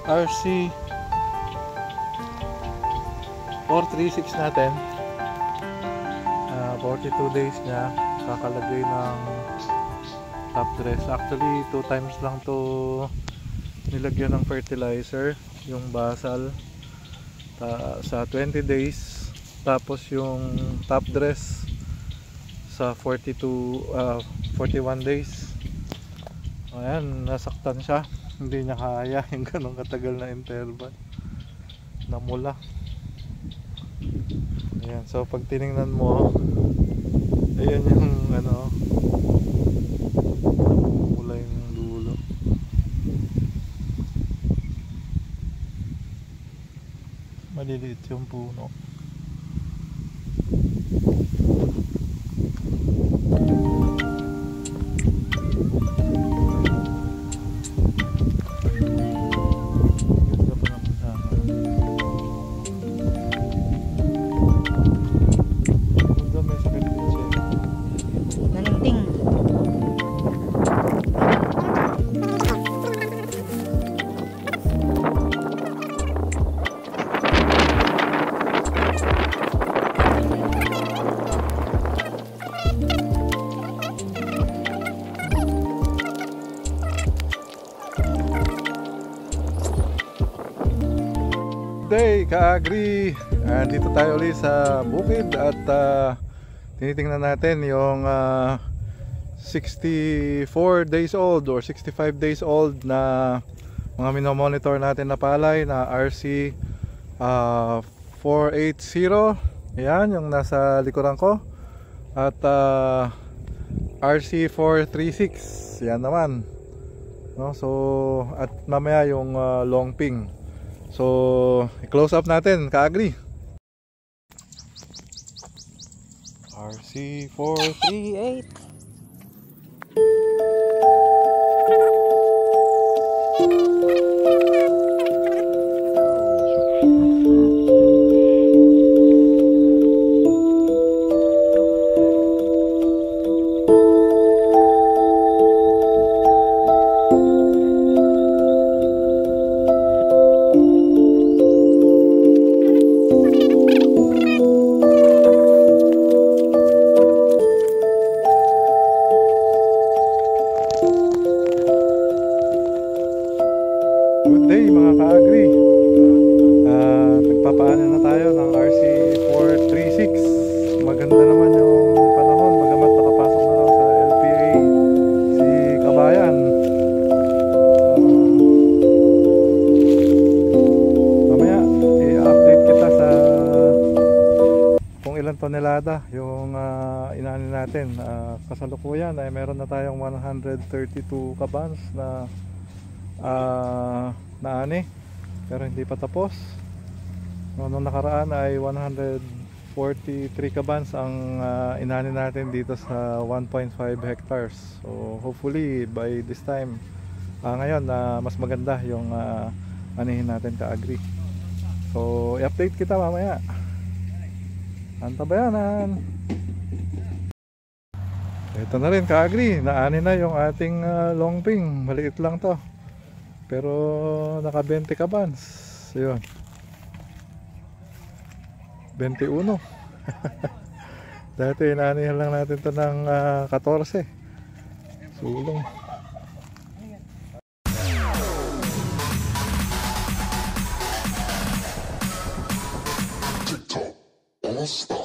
RC 436 natin. 42 days niya, kakalagay ng top dress. Actually 2 times lang to nilagyan ng fertilizer, yung basal sa 20 days, tapos yung top dress sa 41 days. Ayan, nasaktan siya, hindi niya kaya yung ganong katagal na interval, namula. Ayan, so pag tinignan mo, ayan yung ano, namumula yung dulo. Maliliit yung puno. Day ka-agri, dito tayo ulit sa bukid at tinitingnan natin yung 64 days old or 65 days old na mga minomonitor natin na palay na RC 480. Ayan yung nasa likuran ko, at RC 436 yan naman, no? So at mamaya yung long ping. So, i-close up natin, ka-agri. RC 438. Good day mga ka-agri. Nagpapaano na tayo ng RC 436. Maganda naman yung panahon, bagamat nakapasok na lang sa LPA si Kabayan. Mamaya i-update kita sa kung ilang tonelada yung inaani natin. Kasalukuyan ay meron na tayong 132 kabans na naani, pero hindi pa tapos. Noong nakaraan ay 143 kabans ang inani natin dito sa 1.5 hectares. So hopefully by this time ngayon mas maganda yung anihin natin ka-agri. So i-update kita mamaya. Antabayanan. Ito na rin ka-agri, naani na yung ating long ping. Maliit lang to, pero naka 20 kabans. Yun, 21. Dati inaanihan lang natin to ng 14. Sulong. TikTok All Star.